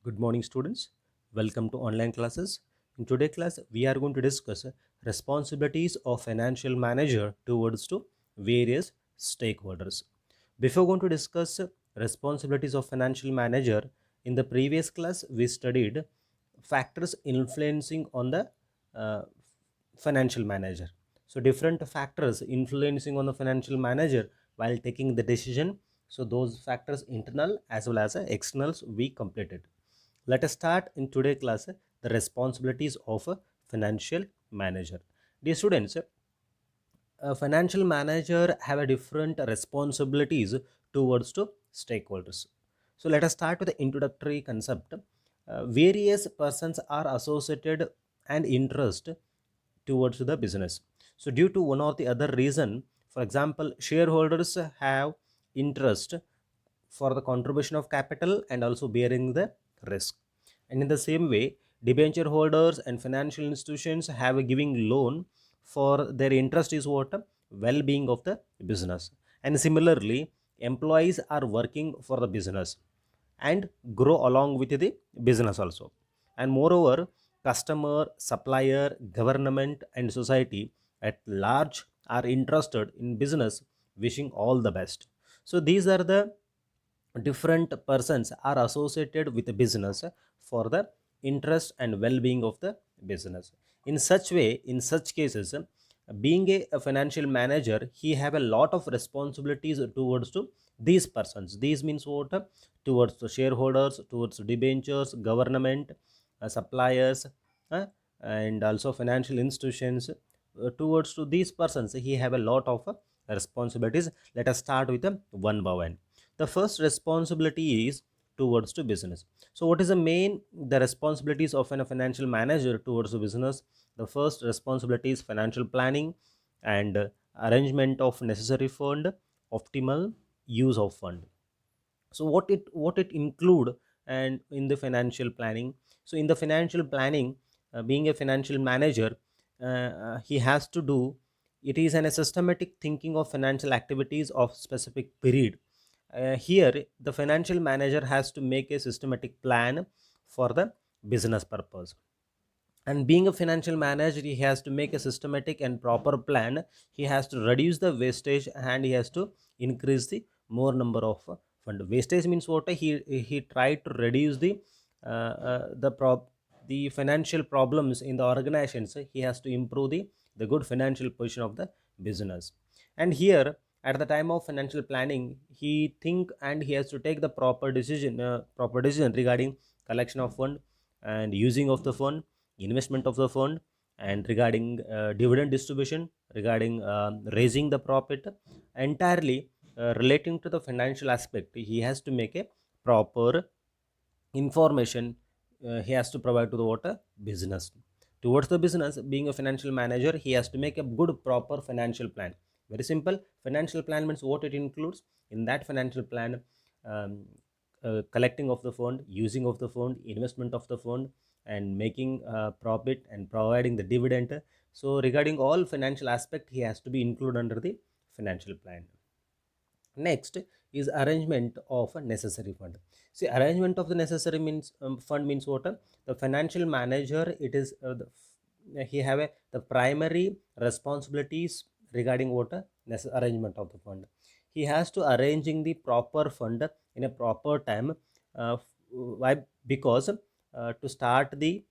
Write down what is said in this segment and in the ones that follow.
Good morning, students. Welcome to online classes. In today's class, we are going to discuss responsibilities of financial manager towards to various stakeholders. Before going to discuss responsibilities of financial manager, in the previous class we studied factors influencing on the uh, financial manager. So different factors influencing on the financial manager while taking the decision. So those factors internal as well as externals we completed. Let us start in today's class the responsibilities of a financial manager. Dear students, a financial manager have a different responsibilities towards to stakeholders. So let us start with the introductory concept. Various persons are associated and interest towards the business. So due to one or the other reason, for example, shareholders have interest for the contribution of capital and also bearing the risk. And in the same way, debenture holders and financial institutions have a giving loan for their interest is what? Well-being of the business. And similarly, employees are working for the business and grow along with the business also. And moreover, customer, supplier, government and society at large are interested in business, wishing all the best. So these are the different persons are associated with the business for the interest and well-being of the business. In such way, in such cases, being a financial manager, he have a lot of responsibilities towards to these persons. These means what? Towards the shareholders, towards debentures, government, suppliers, uh, and also financial institutions. Towards to these persons, he have a lot of responsibilities. Let us start with one by one. The first responsibility is towards to business. So what is the main the responsibilities of a financial manager towards the business? The first responsibility is financial planning and arrangement of necessary fund, optimal use of fund. So what it include and in the financial planning? So in the financial planning, being a financial manager, he has to do it is an a systematic thinking of financial activities of specific period. Here the financial manager has to make a systematic plan for the business purpose. And being a financial manager, he has to make a systematic and proper plan. He has to reduce the wastage and he has to increase the more number of fund. Wastage means what? He tried to reduce the financial problems in the organizations. He has to improve the good financial position of the business. And here at the time of financial planning, he think and he has to take the proper decision regarding collection of fund and using of the fund, investment of the fund, and regarding dividend distribution, regarding raising the profit, entirely relating to the financial aspect. He has to make a proper information. He has to provide to the water business. Towards the business, being a financial manager, he has to make a good proper financial plan. Very simple. Financial plan means what it includes. In that financial plan, um, collecting of the fund, using of the fund, investment of the fund, and making profit and providing the dividend. So regarding all financial aspect, he has to be included under the financial plan. Next is arrangement of a necessary fund. See, arrangement of the necessary means fund means what? The financial manager, it is he have the primary responsibilities regarding what? Arrangement of the fund. He has to arranging the proper fund in a proper time. Why? Because to start the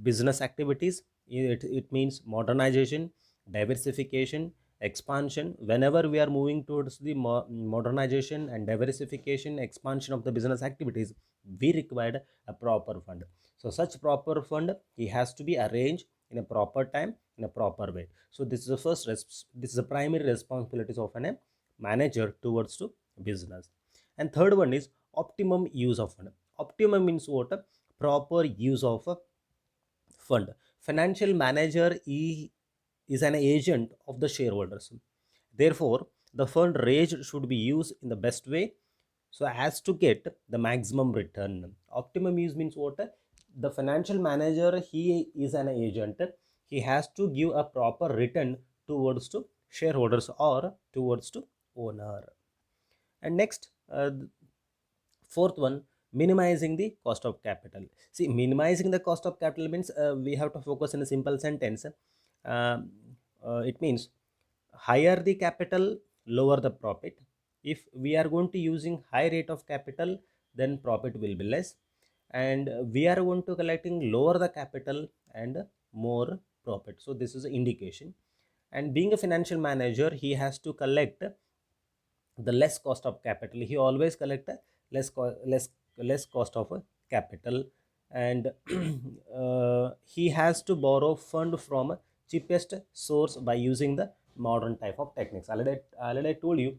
business activities, it means modernization, diversification, expansion. Whenever we are moving towards the modernization and diversification, expansion of the business activities, we required a proper fund. So such proper fund, he has to be arranged in a proper time, in a proper way. So this is the this is the primary responsibilities of a manager towards to business. And third one is optimum use of fund. Optimum means what? Proper use of a fund. Financial manager is an agent of the shareholders. Therefore, the fund raised should be used in the best way so as to get the maximum return. Optimum use means what? The financial manager, he is an agent. He has to give a proper return towards to shareholders or towards to owner. And next, fourth one, minimizing the cost of capital. See, minimizing the cost of capital means we have to focus in a simple sentence. It means higher the capital, lower the profit. If we are going to using high rate of capital, then profit will be less, and we are going to collecting lower the capital and more profit. So this is an indication. And being a financial manager, he has to collect the less cost of capital. He always collect a less cost of a capital, and he has to borrow fund from a cheapest source by using the modern type of techniques. Already I told you,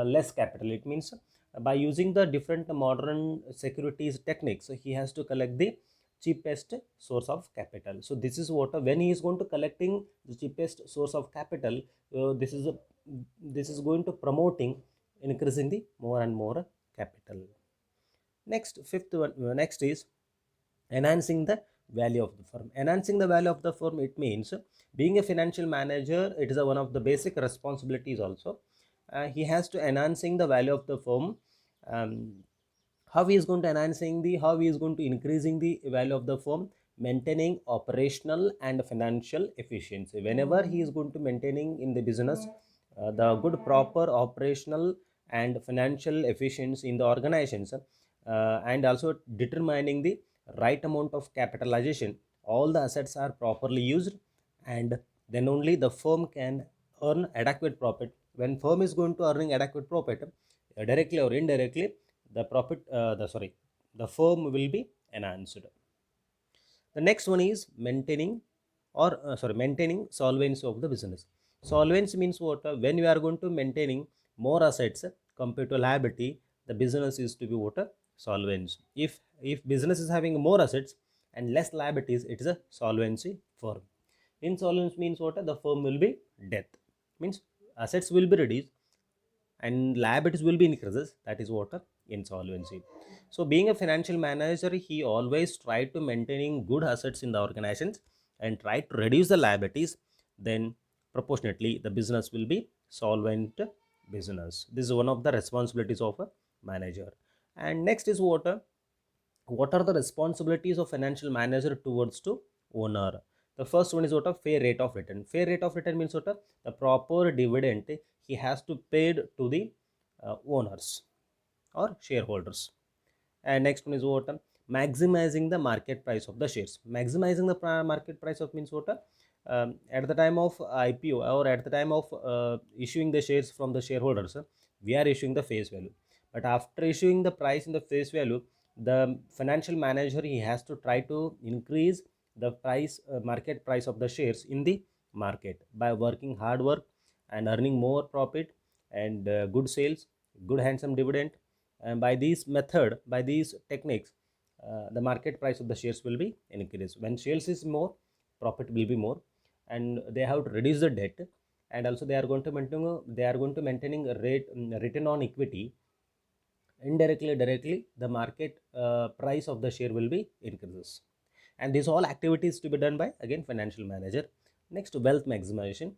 less capital, it means by using the different modern securities techniques, so he has to collect the cheapest source of capital. So this is what, when he is going to collecting the cheapest source of capital, this is going to promoting increasing the more and more capital. Next, fifth one, next is enhancing the value of the firm. Enhancing the value of the firm, it means being a financial manager, it is one of the basic responsibilities also. He has to enhancing the value of the firm. um, how he is going to enhancing the, how he is going to increasing the value of the firm, maintaining operational and financial efficiency. Whenever he is going to maintaining in the business the good proper operational and financial efficiency in the organizations, and also determining the right amount of capitalization, all the assets are properly used, and then only the firm can earn adequate profit. When firm is going to earning adequate profit, directly or indirectly, the profit the firm will be enhanced. The next one is maintaining solvency of the business. Solvency means what? When you are going to maintaining more assets compared to liability, the business is to be what? Solvency. If business is having more assets and less liabilities, it is a solvency firm. Insolvency means what? The firm will be death, means assets will be reduced and liabilities will be increases. That is what? Insolvency. So being a financial manager, he always try to maintaining good assets in the organizations and try to reduce the liabilities. Then proportionately the business will be solvent business. This is one of the responsibilities of a manager. And next is what are the responsibilities of financial manager towards to owner. The first one is what? A fair rate of return. Fair rate of return means what? The proper dividend he has to paid to the owners or shareholders. And next one is what? Maximizing the market price of the shares. Maximizing the market price of means what? At the time of IPO or at the time of issuing the shares from the shareholders, we are issuing the face value. But after issuing the price in the face value, the financial manager, he has to try to increase the price, market price of the shares in the market by working hard work and earning more profit and good sales, good handsome dividend. And by this method, by these techniques, the market price of the shares will be increased. When shares is more, profit will be more, and they have to reduce the debt, and also they are going to maintaining a rate, return on equity. Indirectly, directly, the market price of the share will be increases. And these all activities to be done by, again, financial manager. Next, wealth maximization.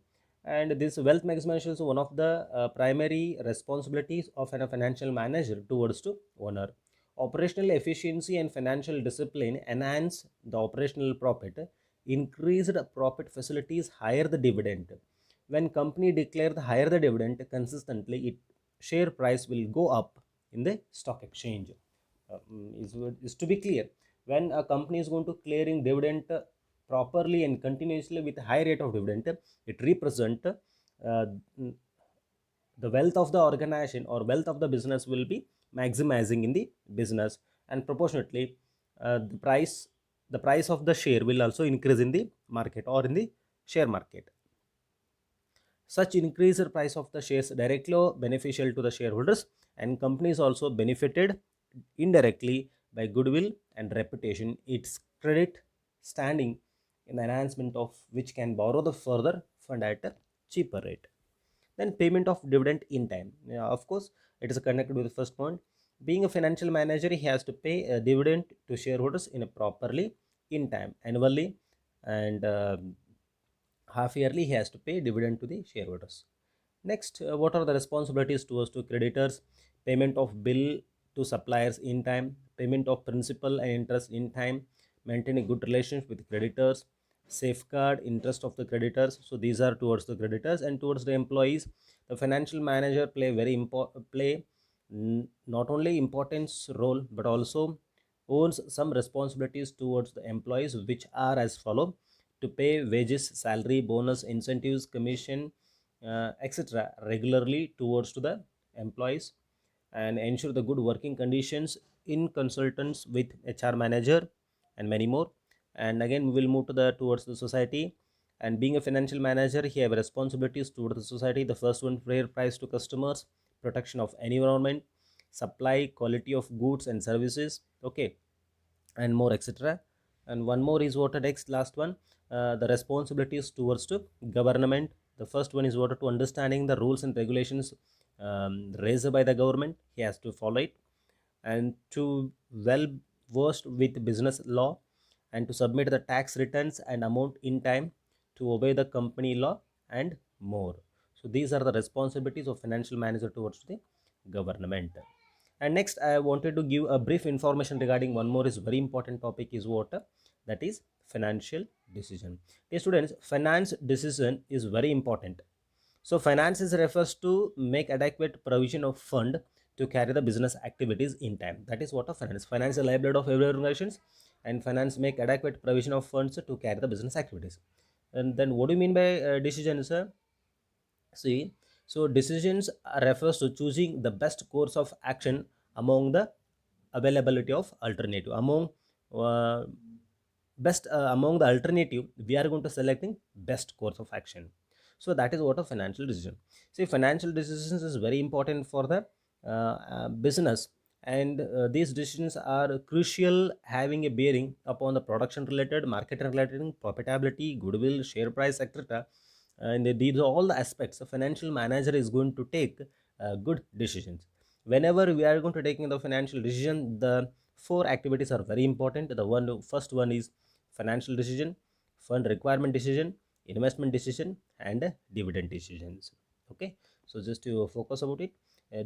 And this wealth maximization is one of the primary responsibilities of a financial manager towards to owner. Operational efficiency and financial discipline enhance the operational profit. Increased profit facilities higher the dividend. When company declare the higher the dividend consistently, it share price will go up in the stock exchange. Is to be clear, when a company is going to clearing dividend properly and continuously with high rate of dividend, it represent the wealth of the organization or wealth of the business will be maximizing in the business, and proportionately the price of the share will also increase in the market or in the share market. Such increased price of the shares directly beneficial to the shareholders, and companies also benefited indirectly by goodwill and reputation. Its credit standing in the enhancement of which can borrow the further fund at a cheaper rate. Then payment of dividend in time. Of course, it is connected with the first point. Being a financial manager, he has to pay a dividend to shareholders in a properly in time, annually, and half yearly he has to pay dividend to the shareholders. Next, what are the responsibilities towards to creditors? Payment of bill to suppliers in time, payment of principal and interest in time, maintain a good relationship with creditors, safeguard interest of the creditors. So these are towards the creditors. And towards the employees, the financial manager not only importance role but also owns some responsibilities towards the employees, which are as follow: to pay wages, salary, bonus, incentives, commission, etc. regularly towards to the employees, and ensure the good working conditions in consultants with HR manager, and many more. And again, we will move to the towards the society. And being a financial manager, he have responsibilities towards the society. The first one, fair price to customers, protection of environment, supply quality of goods and services, okay, and more, etc. And one more is what next, last one, the responsibilities towards to government. The first one is what to understanding the rules and regulations raised by the government, he has to follow it, and to well versed with business law, and to submit the tax returns and amount in time, to obey the company law, and more. So these are the responsibilities of financial manager towards the government. And next, I wanted to give a brief information regarding one more is very important topic is what, that is financial decision. Okay students, finance decision is very important. So finances refers to make adequate provision of fund to carry the business activities in time. That is what a finance. Finance is a liability of every organizations, and finance make adequate provision of funds to carry the business activities. And then what do you mean by decisions? See, so decisions refers to choosing the best course of action among the availability of alternative. Uh, among the alternative, we are going to selecting best course of action. So that is what a financial decision. See, financial decisions is very important for the business, and these decisions are crucial, having a bearing upon the production related, market related, profitability, goodwill, share price, etc. And these are all the aspects a financial manager is going to take good decisions. Whenever we are going to taking the financial decision, the four activities are very important. The first one is financial decision, fund requirement decision, investment decision, and dividend decisions. Okay, so just to focus about it,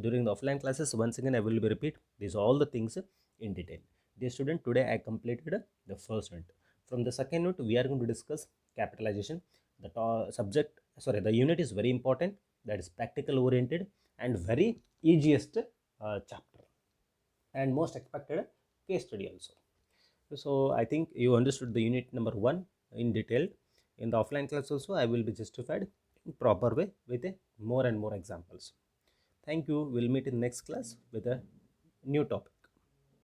during the offline classes, once again I will be repeat these all the things in detail. Dear student, today I completed the first unit. From the second unit, we are going to discuss capitalization. The unit is very important, that is practical oriented and very easiest chapter, and most expected case study also. So I think you understood the unit number 1 in detail. In the offline class also, I will be justified in proper way with more and more examples. Thank you. We'll meet in next class with a new topic.